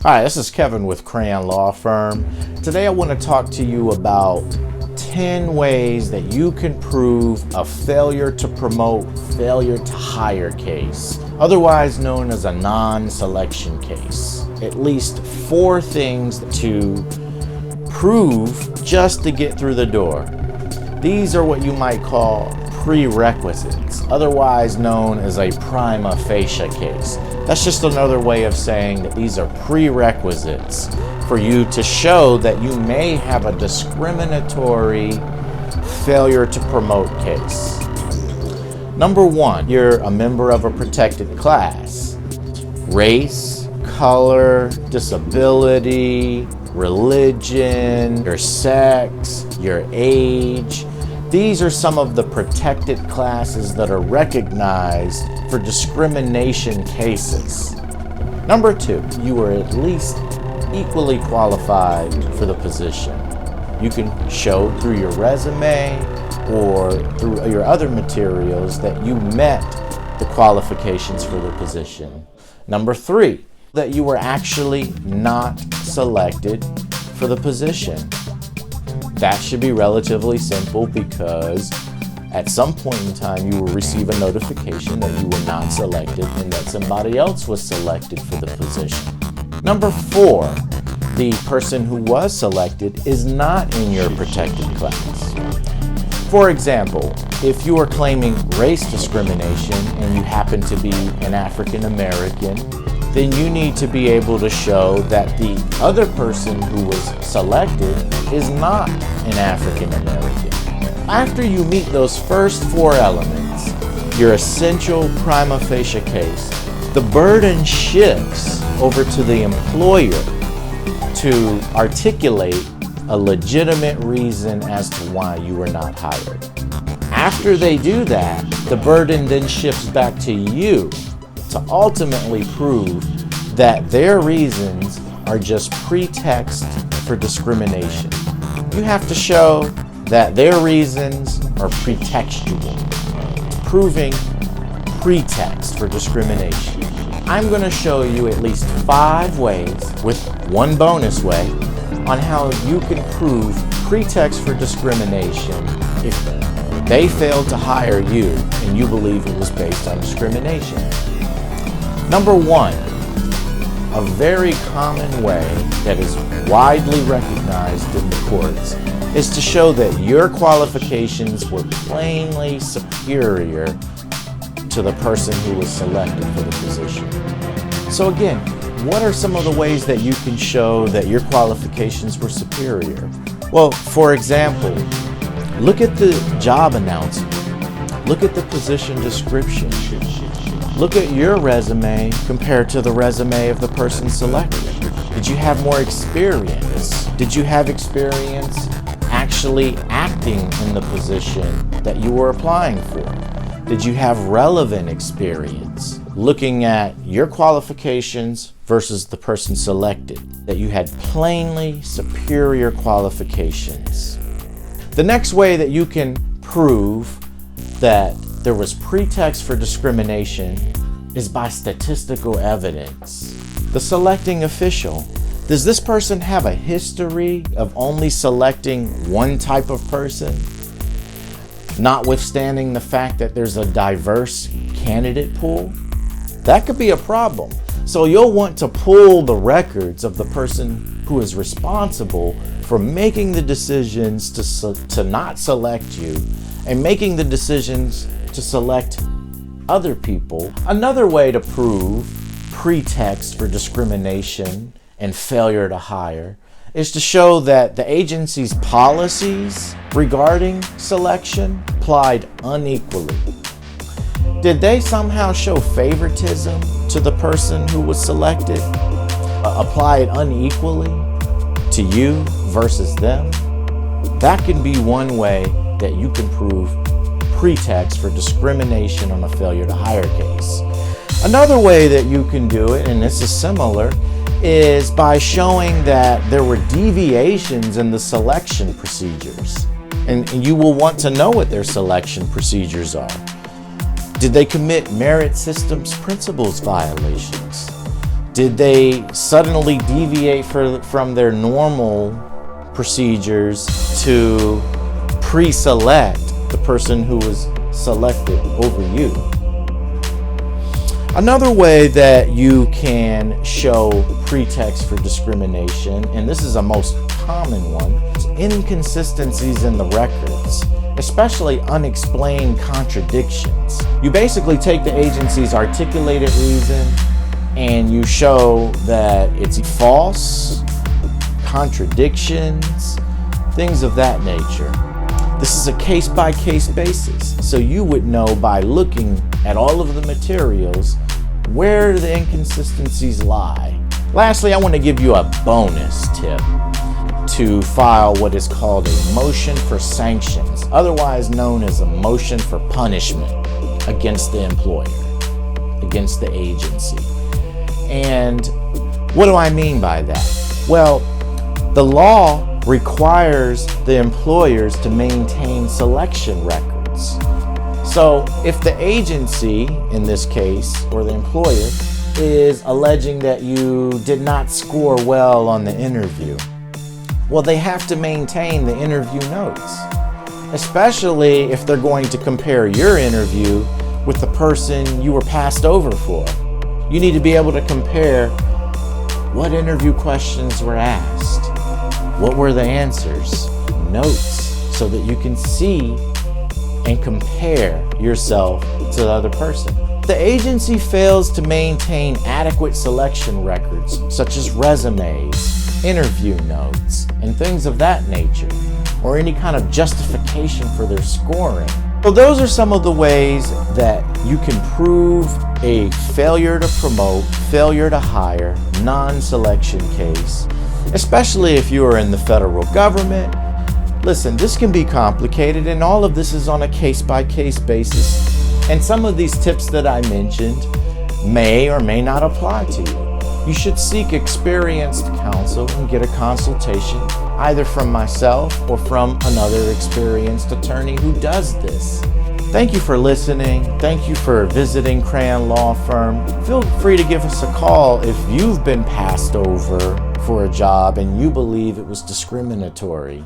Hi, this is Kevin with Crayon Law Firm. Today I want to talk to you about 10 ways that you can prove a failure to promote, failure to hire case, otherwise known as a non-selection case. At least 4 things to prove just to get through the door. These are what you might call prerequisites, otherwise known as a prima facie case. That's just another way of saying that these are prerequisites for you to show that you may have a discriminatory failure to promote case. Number 1, you're a member of a protected class. Race, color, disability, religion, your sex, your age. These are some of the protected classes that are recognized for discrimination cases. Number 2, you are at least equally qualified for the position. You can show through your resume or through your other materials that you met the qualifications for the position. Number 3, that you were actually not selected for the position. That should be relatively simple because at some point in time you will receive a notification that you were not selected and that somebody else was selected for the position. Number 4, the person who was selected is not in your protected class. For example, if you are claiming race discrimination and you happen to be an African American, then you need to be able to show that the other person who was selected is not an African American. After you meet those first 4 elements, your essential prima facie case, the burden shifts over to the employer to articulate a legitimate reason as to why you were not hired. After they do that, the burden then shifts back to you to ultimately prove that their reasons are just pretext for discrimination. You have to show that their reasons are pretextual, proving pretext for discrimination. I'm going to show you at least 5 ways, with one bonus way, on how you can prove pretext for discrimination if they failed to hire you and you believe it was based on discrimination. Number 1, a very common way that is widely recognized in the courts is to show that your qualifications were plainly superior to the person who was selected for the position. So again, what are some of the ways that you can show that your qualifications were superior? Well, for example, look at the job announcement. Look at the position description. Look at your resume compared to the resume of the person selected. Did you have more experience? Did you have experience actually acting in the position that you were applying for? Did you have relevant experience looking at your qualifications versus the person selected? That you had plainly superior qualifications. The next way that you can prove that there was pretext for discrimination is by statistical evidence. The selecting official, does this person have a history of only selecting one type of person, notwithstanding the fact that there's a diverse candidate pool? That could be a problem. So you'll want to pull the records of the person who is responsible for making the decisions to not select you and making the decisions to select other people. Another way to prove pretext for discrimination and failure to hire is to show that the agency's policies regarding selection applied unequally. Did they somehow show favoritism to the person who was selected? Apply it unequally to you versus them? That can be one way that you can prove pretext for discrimination on a failure to hire case. Another way that you can do it, and this is similar, is by showing that there were deviations in the selection procedures. And you will want to know what their selection procedures are. Did they commit merit systems principles violations? Did they suddenly deviate from their normal procedures to pre-select the person who was selected over you? Another way that you can show pretext for discrimination, and this is a most common one, is inconsistencies in the records, especially unexplained contradictions. You basically take the agency's articulated reason and you show that it's false, contradictions, things of that nature. This is a case-by-case basis, so you would know by looking at all of the materials where the inconsistencies lie. Lastly, I want to give you a bonus tip to file what is called a motion for sanctions, otherwise known as a motion for punishment against the employer, against the agency. And what do I mean by that? Well, the law requires the employers to maintain selection records. So if the agency, in this case, or the employer, is alleging that you did not score well on the interview, well, they have to maintain the interview notes, especially if they're going to compare your interview with the person you were passed over for. You need to be able to compare what interview questions were asked, what were the answers, notes, so that you can see and compare yourself to the other person. The agency fails to maintain adequate selection records, such as resumes, interview notes, and things of that nature, or any kind of justification for their scoring. So those are some of the ways that you can prove a failure to promote, failure to hire, non-selection case, especially if you are in the federal government. Listen, this can be complicated, and all of this is on a case-by-case basis. And some of these tips that I mentioned may or may not apply to you. You should seek experienced counsel and get a consultation, either from myself or from another experienced attorney who does this. Thank you for listening. Thank you for visiting Crayon Law Firm. Feel free to give us a call if you've been passed over for a job and you believe it was discriminatory.